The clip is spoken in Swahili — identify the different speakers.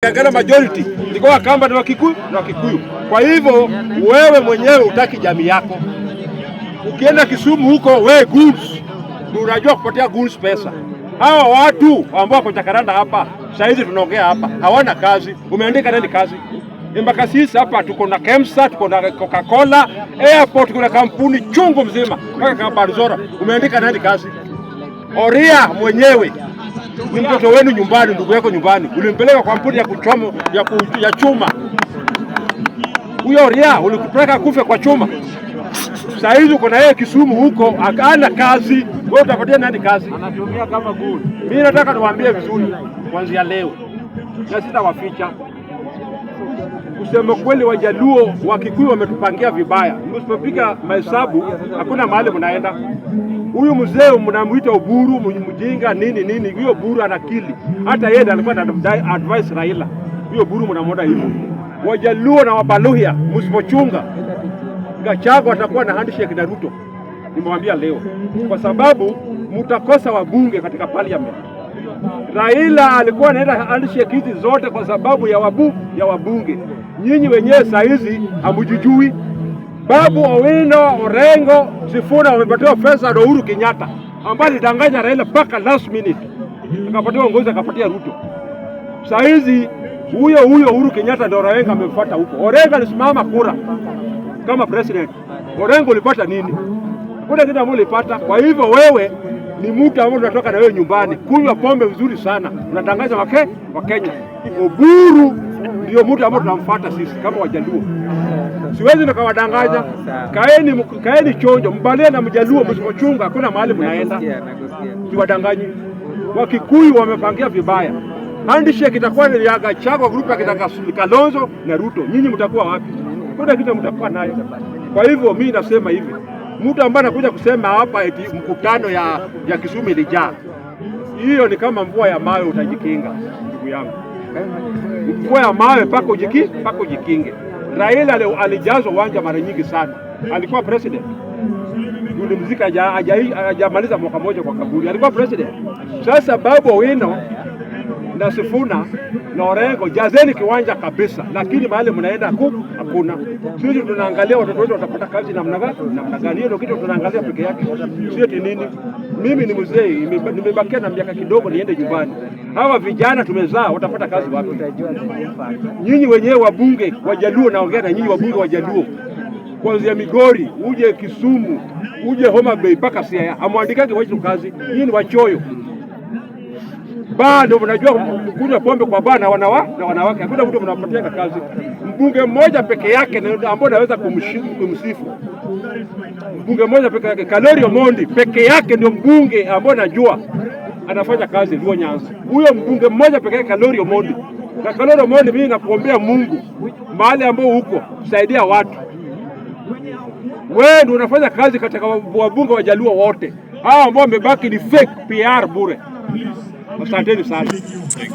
Speaker 1: Kagera majority liko Wakamba na Wakikuyu na Wakikuyu. Kwa hivyo wewe mwenyewe utaki jamii yako. Ukienda Kisumu huko wewe goods, unajua kupatia goods pesa. Hawa watu ambao wako Jakaranda hapa, sasa hizi tunaongea hapa, hawana kazi. Umeandika nani kazi? Mpaka sisi hapa tuko na Kemsa, tuko na Coca-Cola, airport kuna kampuni chungu mzima, mpaka Kabarzora. Umeandika nani kazi? Oria mwenyewe ni mtoto wenu nyumbani, ndugu yako nyumbani, ulimpeleka kwa kampuni ya kuchoma ya chuma. Huyo Oria ulikupeleka kufe kwa chuma. Sasa hizi uko na yeye Kisumu huko, akaana kazi, wewe utapatia nani kazi? Anatumia kama guru. Mimi nataka niwaambie vizuri kuanzia leo, na sitawaficha. Kusema kweli, Wajaluo Wakikuyu wametupangia vibaya. Msipopiga mahesabu hakuna mahali mnaenda. Huyu mzee mnamuita Oburu mjinga nini, huyo Oburu anakili. Hata yeye alikuwa anadai advice Raila. Huyo Oburu mnamwona hivyo. Wajaluo na Wabaluhya msipochunga, Gachagua atakuwa na handshake na Ruto. Nimewambia leo, kwa sababu mtakosa wabunge katika parliament. Raila alikuwa anaenda handshake hizi zote kwa sababu ya wabunge. Nyinyi wenyewe saa hizi hamjijui. Babu Owino, Orengo, Sifuna wamepatiwa pesa na Uhuru Kenyatta, ambaye alidanganya Raila mpaka last minute. Akapatiwa uongozi, akapatia Ruto. Saa hizi huyo Uhuru Kenyatta ndio Orengo amefuata huko. Orengo alisimama kura kama president. Orengo ulipata nini? Kuna kitu ambacho ulipata. Kwa hivyo wewe ni mtu ambaye unatoka na wewe nyumbani, kunywa pombe vizuri sana, unatangaza wa Kenya. Oburu ndio mtu ambaye tunamfuata sisi kama Wajaluo. Siwezi nikawadanganya. Kaeni chonjo, mbalie na Mjaluo, msipochunga hakuna mahali mnaenda. Siwadanganyi. Wakikuyu wamepangia vibaya. Handshake itakuwa ni ya Gachagua group ya Kalonzo na Ruto. Nyinyi mtakuwa wapi? Kuna kitu mtakuwa nayo. Kwa hivyo mimi nasema hivi, mtu ambaye anakuja kusema hapa eti mkutano ya Kisumu ilijaa, hiyo ni kama mvua ya mawe, utajikinga ndugu yangu. Mvua ya mawe paka ujikinge. Raila alijazwa uwanja mara nyingi sana. Alikuwa president. Yule mzika hajamaliza mwaka mmoja kwa kaburi. Alikuwa president. Sasa Babu Owino na Sifuna na Orengo, jazeni kiwanja kabisa, lakini mahali mnaenda hakuna. Sisi tunaangalia watoto wetu watapata kazi namna gani. Hiyo ndio kitu tunaangalia peke yake. Sio nini. Mimi ni mzee, nimebakia na miaka kidogo niende nyumbani. Hawa vijana tumezaa watapata kazi wapi? Nyinyi wenyewe wabunge Wajaluo, naongea na nyinyi wabunge Wajaluo, kuanzia Migori uje Kisumu uje Homa Bay mpaka Siaya, amwandikake watu kazi. Nyinyi ni wachoyo. Bado mnajua kunywa pombe kwa bana na wanawake. Hakuna mtu mnapatia kazi. Mbunge mmoja peke yake ambaye anaweza kumsifu. Mbunge mmoja peke yake, Kalori Omondi peke yake ndio mbunge ambaye najua anafanya kazi Luo Nyanza. Huyo mbunge mmoja peke yake, Kalori Omondi. Na Kalori Omondi, mimi nakuombea Mungu mahali ambao huko saidia watu. Wewe ndio unafanya kazi katika wabunge wa Jaluo wote. Hao ambao wamebaki ni fake PR bure. Asanteni sana.